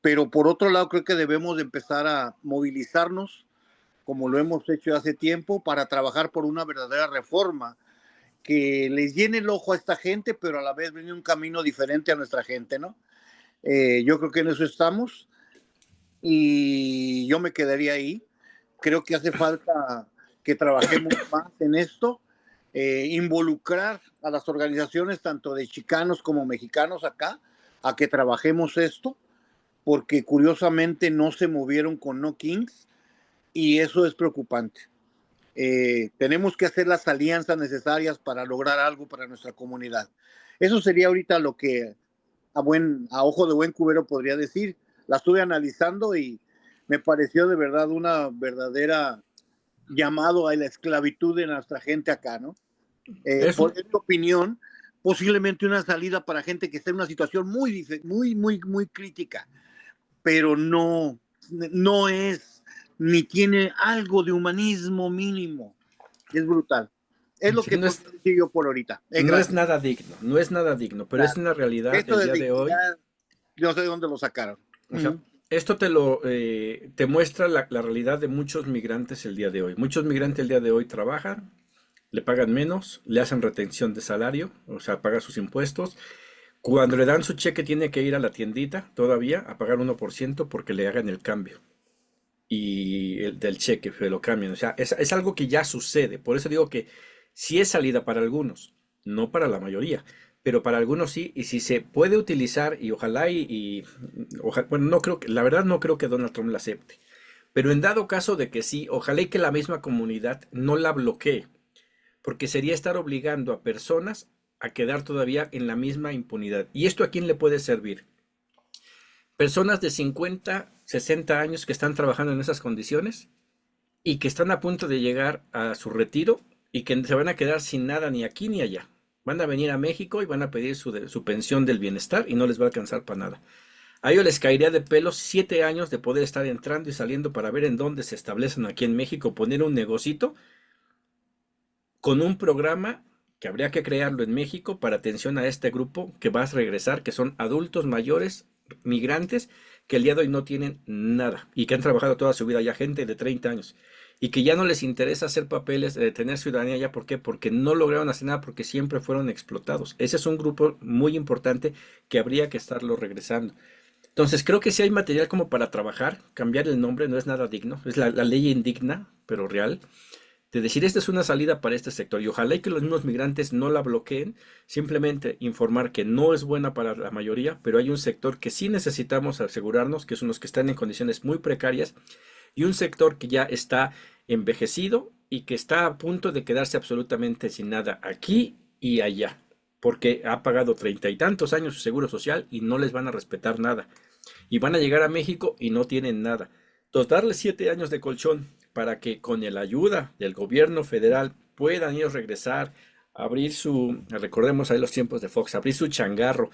Pero por otro lado, creo que debemos de empezar a movilizarnos, como lo hemos hecho hace tiempo, para trabajar por una verdadera reforma que les llene el ojo a esta gente, pero a la vez brinde un camino diferente a nuestra gente, ¿no? Yo creo que en eso estamos y yo me quedaría ahí. Creo que hace falta que trabajemos más en esto, involucrar a las organizaciones tanto de chicanos como mexicanos acá, a que trabajemos esto, porque curiosamente no se movieron con No Kings y eso es preocupante. Tenemos que hacer las alianzas necesarias para lograr algo para nuestra comunidad. Eso sería ahorita lo que a ojo de buen cubero podría decir. La estuve analizando y me pareció de verdad una verdadera llamado a la esclavitud de nuestra gente acá, ¿no? Eso. Por mi opinión, posiblemente una salida para gente que está en una situación muy crítica, pero no es, ni tiene algo de humanismo mínimo. Es brutal. Es lo Sí, que podría decir yo por ahorita. no es Gracias. nada digno, no es nada digno, pero es Claro. una realidad Esto el de día de hoy. dignidad, yo no sé de dónde lo sacaron. O sea, Uh-huh. esto te muestra la realidad de muchos migrantes el día de hoy. Muchos migrantes el día de hoy trabajan, le pagan menos, le hacen retención de salario, o sea, paga sus impuestos. Cuando le dan su cheque tiene que ir a la tiendita todavía a pagar 1% porque le hagan el cambio. y el del cheque, se lo cambian. O sea, es algo que ya sucede. Por eso digo que sí es salida para algunos, no para la mayoría, pero para algunos sí, y si se puede utilizar, y ojalá bueno, no creo que, la verdad no creo que Donald Trump la acepte. Pero en dado caso de que sí, ojalá y que la misma comunidad no la bloquee, porque sería estar obligando a personas a quedar todavía en la misma impunidad. ¿Y esto a quién le puede servir? Personas de 50, 60 años que están trabajando en esas condiciones y que están a punto de llegar a su retiro y que se van a quedar sin nada ni aquí ni allá. Van a venir a México y van a pedir su pensión del bienestar y no les va a alcanzar para nada. A ellos les caería de pelos 7 años de poder estar entrando y saliendo para ver en dónde se establecen aquí en México, poner un negocito con un programa que habría que crearlo en México para atención a este grupo que va a regresar, que son adultos mayores, migrantes, que el día de hoy no tienen nada y que han trabajado toda su vida ya, gente de 30 años, y que ya no les interesa hacer papeles, tener ciudadanía ya. ¿Por qué? Porque no lograron hacer nada, porque siempre fueron explotados. Ese es un grupo muy importante que habría que estarlo regresando. Entonces, creo que sí hay material como para trabajar. Cambiar el nombre no es nada digno, es la ley indigna, pero real, de decir esta es una salida para este sector, y ojalá y que los mismos migrantes no la bloqueen, simplemente informar que no es buena para la mayoría, pero hay un sector que sí necesitamos asegurarnos, que son los que están en condiciones muy precarias, y un sector que ya está envejecido y que está a punto de quedarse absolutamente sin nada aquí y allá, porque ha pagado 30 y tantos años su seguro social y no les van a respetar nada, y van a llegar a México y no tienen nada. Entonces, darles 7 años de colchón para que con la ayuda del gobierno federal puedan ellos regresar, abrir recordemos ahí los tiempos de Fox, abrir su changarro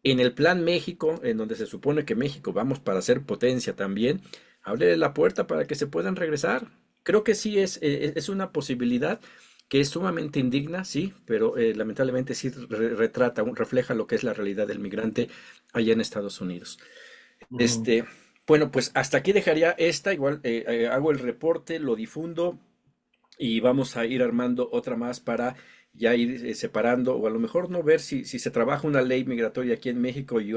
en el Plan México, en donde se supone que México vamos para ser potencia también, abrirle la puerta para que se puedan regresar. Creo que sí es una posibilidad que es sumamente indigna, sí, pero lamentablemente sí refleja lo que es la realidad del migrante allá en Estados Unidos. Ujú. Este, bueno, pues hasta aquí dejaría igual hago el reporte, lo difundo y vamos a ir armando otra más para ya ir separando, o a lo mejor no ver si se trabaja una ley migratoria aquí en México y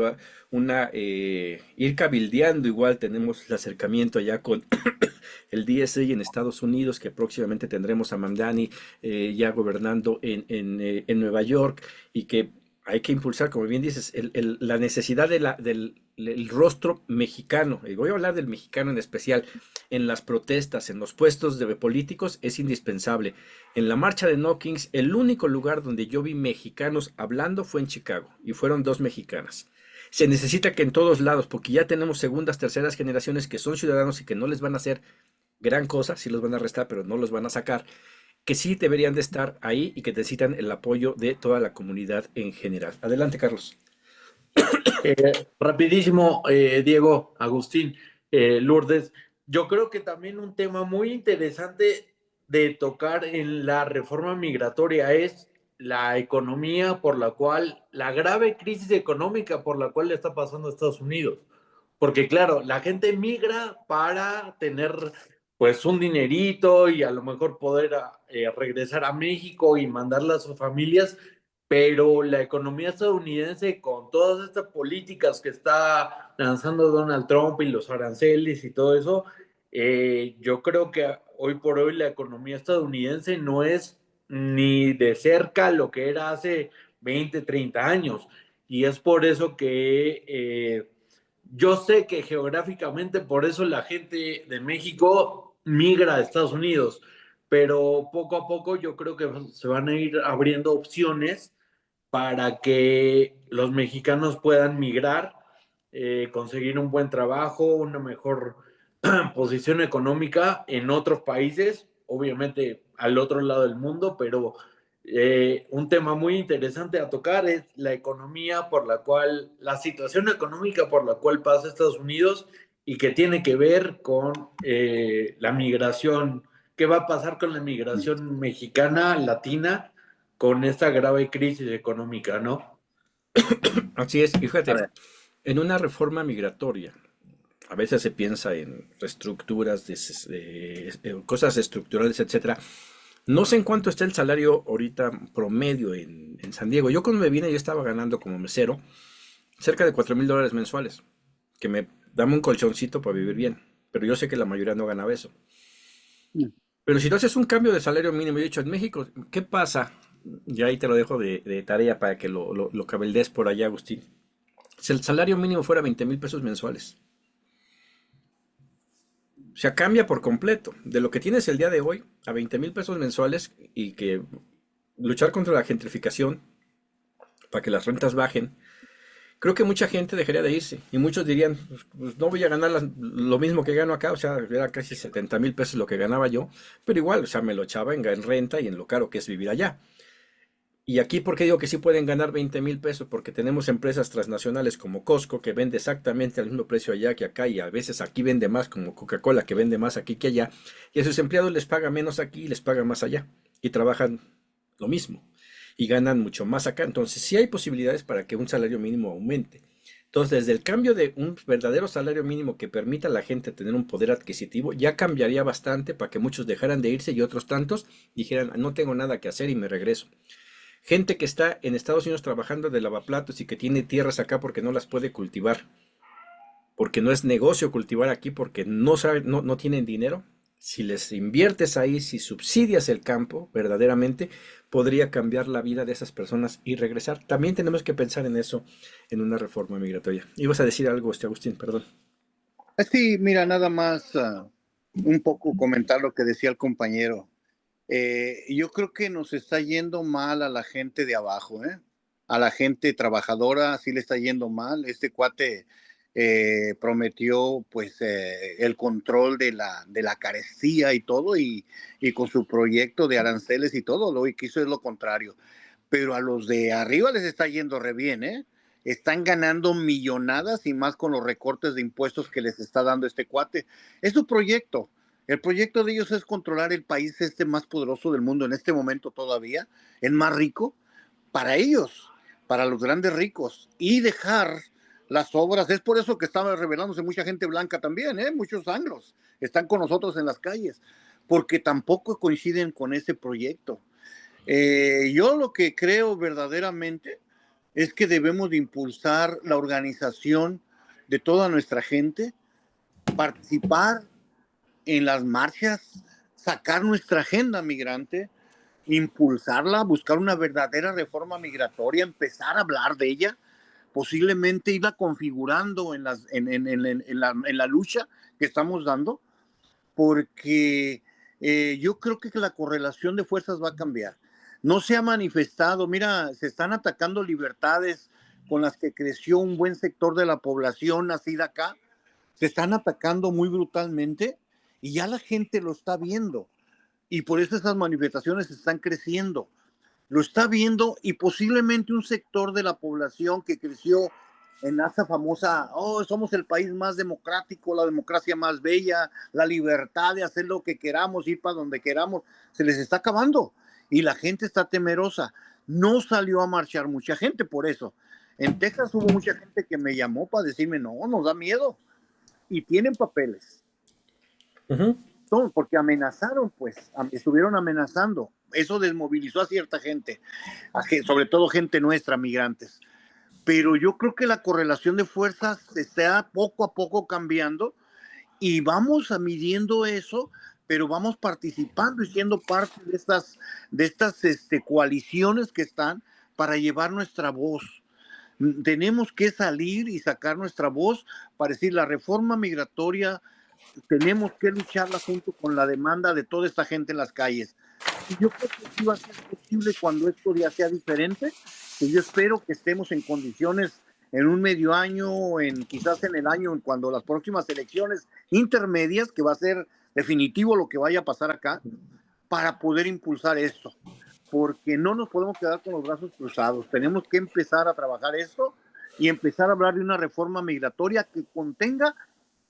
ir cabildeando. Igual tenemos el acercamiento ya con el DSA en Estados Unidos, que próximamente tendremos a Mamdani ya gobernando en Nueva York, y que hay que impulsar, como bien dices, la necesidad del rostro mexicano, y voy a hablar del mexicano en especial, en las protestas, en los puestos de políticos, es indispensable. En la marcha de No Kings, el único lugar donde yo vi mexicanos hablando fue en Chicago, y fueron 2 mexicanas. Se necesita que en todos lados, porque ya tenemos segundas, terceras generaciones que son ciudadanos y que no les van a hacer gran cosa, sí los van a arrestar, pero no los van a sacar, que sí deberían de estar ahí y que necesitan el apoyo de toda la comunidad en general. Adelante, Carlos. Rapidísimo, Diego, Agustín, Lourdes, yo creo que también un tema muy interesante de tocar en la reforma migratoria es la economía por la cual, la grave crisis económica por la cual le está pasando a Estados Unidos. Porque claro, la gente migra para tener pues un dinerito y a lo mejor poder regresar a México y mandarla a sus familias, pero la economía estadounidense con todas estas políticas que está lanzando Donald Trump y los aranceles y todo eso, yo creo que hoy por hoy la economía estadounidense no es ni de cerca lo que era hace 20, 30 años. Y es por eso que yo sé que geográficamente por eso la gente de México migra a Estados Unidos, pero poco a poco yo creo que se van a ir abriendo opciones para que los mexicanos puedan migrar, conseguir un buen trabajo, una mejor posición económica en otros países, obviamente al otro lado del mundo, pero un tema muy interesante a tocar es la economía por la cual, la situación económica por la cual pasa Estados Unidos y que tiene que ver con la migración, qué va a pasar con la migración mexicana, latina, con esta grave crisis económica, ¿no? Así es, y A fíjate, ver. en una reforma migratoria, a veces se piensa en reestructuras cosas estructurales, etcétera. No sé en cuánto está el salario ahorita promedio en San Diego. Yo cuando me vine yo estaba ganando como mesero cerca de $4,000 mensuales, que me dame un colchoncito para vivir bien, pero yo sé que la mayoría no ganaba eso. Mm. Pero si tú haces un cambio de salario mínimo, yo he dicho, en México, ¿qué pasa? Y ahí te lo dejo de tarea para que lo cabeldees por allá, Agustín. Si el salario mínimo fuera 20,000 pesos mensuales, o sea, cambia por completo de lo que tienes el día de hoy a 20,000 pesos mensuales y que luchar contra la gentrificación para que las rentas bajen. Creo que mucha gente dejaría de irse y muchos dirían, pues no voy a ganar lo mismo que gano acá, o sea, era casi 70,000 pesos lo que ganaba yo, pero igual, o sea, me lo echaba en renta y en lo caro que es vivir allá. Y aquí, ¿por qué digo que sí pueden ganar 20,000 pesos? Porque tenemos empresas transnacionales como Costco que vende exactamente al mismo precio allá que acá y a veces aquí vende más, como Coca-Cola que vende más aquí que allá, y a sus empleados les paga menos aquí y les paga más allá y trabajan lo mismo y ganan mucho más acá. Entonces, sí hay posibilidades para que un salario mínimo aumente. Entonces, desde el cambio de un verdadero salario mínimo que permita a la gente tener un poder adquisitivo, ya cambiaría bastante para que muchos dejaran de irse y otros tantos dijeran, no tengo nada que hacer y me regreso. Gente que está en Estados Unidos trabajando de lavaplatos y que tiene tierras acá porque no las puede cultivar, porque no es negocio cultivar aquí, porque no saben, no tienen dinero. Si les inviertes ahí, si subsidias el campo verdaderamente, podría cambiar la vida de esas personas y regresar. También tenemos que pensar en eso en una reforma migratoria. Ibas a decir algo, Agustín, perdón. Sí, mira, nada más un poco comentar lo que decía el compañero. Yo creo que nos está yendo mal a la gente de abajo, ¿eh? A la gente trabajadora sí le está yendo mal. Este cuate prometió pues el control de la carestía y todo y con su proyecto de aranceles y todo, lo que hizo es lo contrario. Pero a los de arriba les está yendo re bien, ¿eh? Están ganando millonadas y más con los recortes de impuestos que les está dando este cuate. Es su proyecto. El proyecto de ellos es controlar el país este más poderoso del mundo en este momento todavía, el más rico, para ellos, para los grandes ricos, y dejar las obras. Es por eso que estaba revelándose mucha gente blanca también, ¿eh? Muchos anglos están con nosotros en las calles, porque tampoco coinciden con ese proyecto. Yo lo que creo verdaderamente es que debemos de impulsar la organización de toda nuestra gente, participar en las marchas, sacar nuestra agenda migrante, impulsarla, buscar una verdadera reforma migratoria, empezar a hablar de ella, posiblemente irla configurando en la lucha que estamos dando, porque yo creo que la correlación de fuerzas va a cambiar. No se ha manifestado, mira, se están atacando libertades con las que creció un buen sector de la población nacida acá, se están atacando muy brutalmente y ya la gente lo está viendo. Y por eso esas manifestaciones están creciendo. Lo está viendo y posiblemente un sector de la población que creció en esa famosa, oh, somos el país más democrático, la democracia más bella, la libertad de hacer lo que queramos, ir para donde queramos, se les está acabando y la gente está temerosa. No salió a marchar mucha gente por eso. En Texas hubo mucha gente que me llamó para decirme, no, nos da miedo y tienen papeles. Ujú. Porque amenazaron, pues, estuvieron amenazando. Eso desmovilizó a cierta gente, sobre todo gente nuestra, migrantes. Pero yo creo que la correlación de fuerzas está poco a poco cambiando y vamos a midiendo eso, pero vamos participando y siendo parte de estas coaliciones que están para llevar nuestra voz. Tenemos que salir y sacar nuestra voz para decir la reforma migratoria tenemos que lucharla junto con la demanda de toda esta gente en las calles. Y yo creo que sí va a ser posible cuando esto ya sea diferente, que yo espero que estemos en condiciones en un medio año, quizás en el año, cuando las próximas elecciones intermedias, que va a ser definitivo lo que vaya a pasar acá, para poder impulsar esto. Porque no nos podemos quedar con los brazos cruzados. Tenemos que empezar a trabajar esto y empezar a hablar de una reforma migratoria que contenga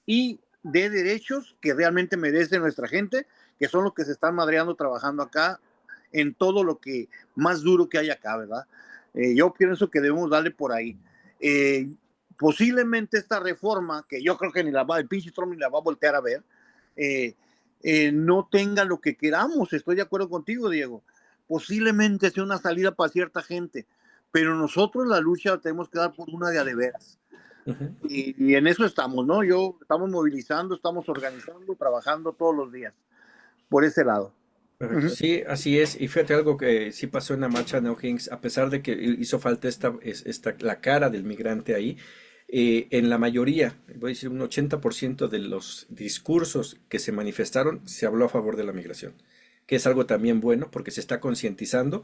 y de derechos que realmente merece nuestra gente, que son los que se están madreando trabajando acá en todo lo que más duro que hay acá, ¿verdad? Yo pienso que debemos darle por ahí. Eh, Posiblemente esta reforma, que yo creo que ni el pinche Trump ni la va a voltear a ver, no tenga lo que queramos. Estoy de acuerdo contigo, Diego. Posiblemente sea una salida para cierta gente, pero nosotros la lucha la tenemos que dar por una de a de veras. Ujú. Y en eso estamos, ¿no? Estamos movilizando, estamos organizando, trabajando todos los días por ese lado. Perfecto. Ujú. Sí, así es. Y fíjate algo que sí pasó en la marcha de O'Higgins, a pesar de que hizo falta la cara del migrante ahí, en la mayoría, voy a decir un 80% de los discursos que se manifestaron, se habló a favor de la migración, que es algo también bueno porque se está concientizando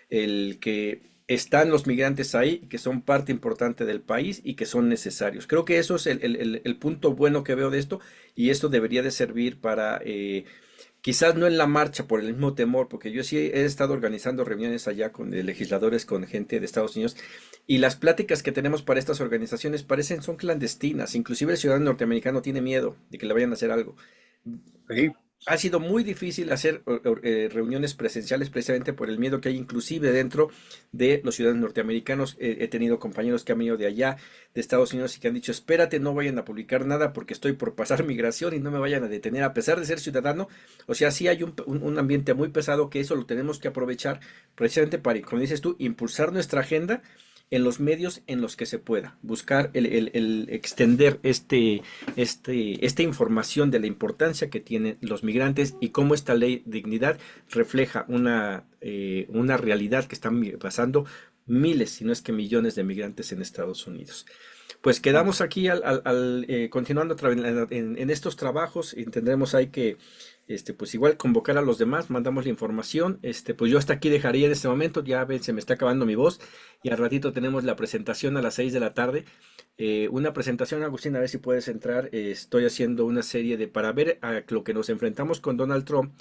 el que están los migrantes ahí, que son parte importante del país y que son necesarios. Creo que eso es el punto bueno que veo de esto y esto debería de servir para... quizás no en la marcha por el mismo temor, porque yo sí he estado organizando reuniones allá con legisladores, con gente de Estados Unidos, y las pláticas que tenemos para estas organizaciones son clandestinas. Inclusive el ciudadano norteamericano tiene miedo de que le vayan a hacer algo. Sí. Ha sido muy difícil hacer reuniones presenciales precisamente por el miedo que hay inclusive dentro de los ciudadanos norteamericanos. He tenido compañeros que han venido de allá, de Estados Unidos, y que han dicho, espérate, no vayan a publicar nada porque estoy por pasar migración y no me vayan a detener, a pesar de ser ciudadano. O sea, sí hay un ambiente muy pesado que eso lo tenemos que aprovechar precisamente para, como dices tú, impulsar nuestra agenda en los medios en los que se pueda, buscar el extender esta información de la importancia que tienen los migrantes y cómo esta ley de dignidad refleja una realidad que están pasando miles, si no es que millones de migrantes en Estados Unidos. Pues quedamos aquí continuando en estos trabajos y tendremos ahí que pues igual convocar a los demás, mandamos la información, pues yo hasta aquí dejaría en este momento, ya ven, se me está acabando mi voz y al ratito tenemos la presentación a las 6 de la tarde, una presentación, Agustín, a ver si puedes entrar, estoy haciendo una serie para ver a lo que nos enfrentamos con Donald Trump.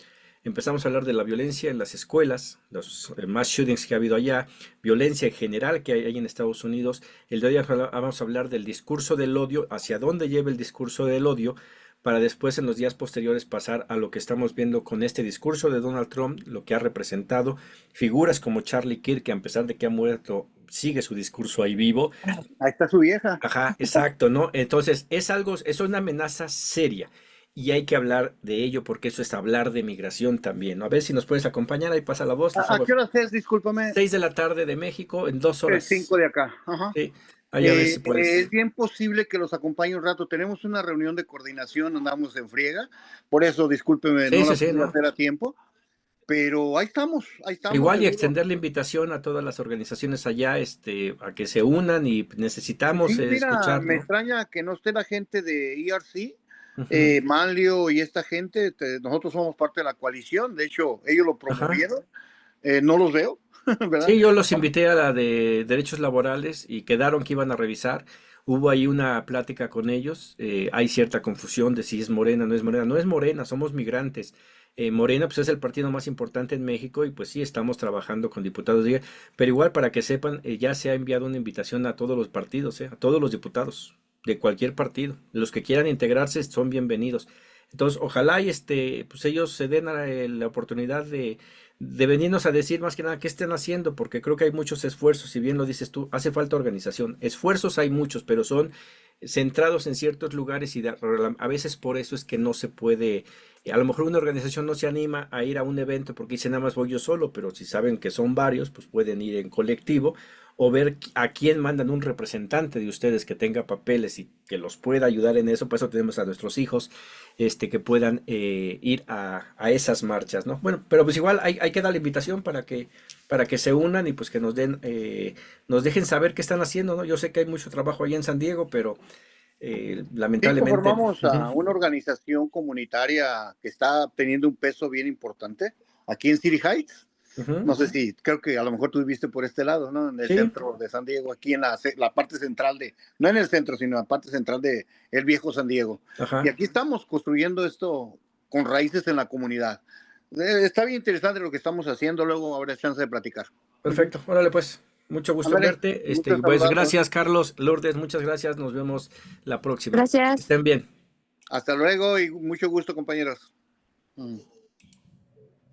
Empezamos a hablar de la violencia en las escuelas, los mass shootings que ha habido allá, violencia en general que hay en Estados Unidos. El de hoy vamos a hablar del discurso del odio, hacia dónde lleva el discurso del odio, para después en los días posteriores pasar a lo que estamos viendo con este discurso de Donald Trump, lo que ha representado figuras como Charlie Kirk, que a pesar de que ha muerto, sigue su discurso ahí vivo. Ahí está su vieja. Ajá, exacto, ¿no? Entonces, es una amenaza seria y hay que hablar de ello porque eso es hablar de migración también, ¿no? A ver si nos puedes acompañar, ahí pasa la voz. ¿A qué hora es? Discúlpame. 6 de la tarde de México, en 2 horas. 5 de acá. Ajá. Sí, ahí a ver si puedes. Es bien posible que los acompañe un rato. Tenemos una reunión de coordinación, andamos en friega. Por eso, discúlpeme, Sí, no sí, la pude ¿no? hacer a tiempo. Pero ahí estamos, Igual y seguro. extender la invitación a todas las organizaciones allá, a que se unan y necesitamos Sí, mira, escuchar, me ¿no? extraña que no esté la gente de ERC, Ujú. Manlio y esta gente. Nosotros somos parte de la coalición, de hecho, ellos lo Ajá. promovieron. No los veo, ¿verdad? Sí, yo los invité a la de derechos laborales y quedaron que iban a revisar. Hubo ahí una plática con ellos. Hay cierta confusión de si es Morena, no es Morena. No es Morena, somos migrantes. Morena, pues es el partido más importante en México y pues sí, estamos trabajando con diputados. Pero igual, para que sepan, ya se ha enviado una invitación a todos los partidos, a todos los diputados de cualquier partido. Los que quieran integrarse son bienvenidos. Entonces, ojalá pues ellos se den la oportunidad de venirnos a decir más que nada qué están haciendo, porque creo que hay muchos esfuerzos, si bien lo dices tú, hace falta organización. Esfuerzos hay muchos, pero son centrados en ciertos lugares y a veces por eso es que no se puede, a lo mejor una organización no se anima a ir a un evento porque dice nada más voy yo solo, pero si saben que son varios, pues pueden ir en colectivo o ver a quién mandan un representante de ustedes que tenga papeles y que los pueda ayudar en eso. Por eso tenemos a nuestros hijos que puedan ir a esas marchas, ¿no? Bueno, pero pues igual hay que dar la invitación para que se unan y pues que nos dejen saber qué están haciendo, ¿no? Yo sé que hay mucho trabajo allá en San Diego, pero Sí, lamentablemente. conformamos Ujú, a una organización comunitaria que está teniendo un peso bien importante aquí en City Heights. ujú. No sé si, creo que a lo mejor tú viviste por este lado, ¿no? En el Sí, centro de San Diego, aquí en la parte central no en el centro, sino en la parte central de el viejo San Diego. Y ajá, aquí estamos construyendo esto con raíces en la comunidad. Está bien interesante lo que estamos haciendo, luego habrá chance de platicar. perfecto. Órale, pues, mucho gusto en Ándale, verte. gusto en Pues saludarlos. gracias, Carlos, Lourdes, muchas gracias. Nos vemos la próxima. Que Gracias. estén bien. Hasta luego y mucho gusto, compañeros.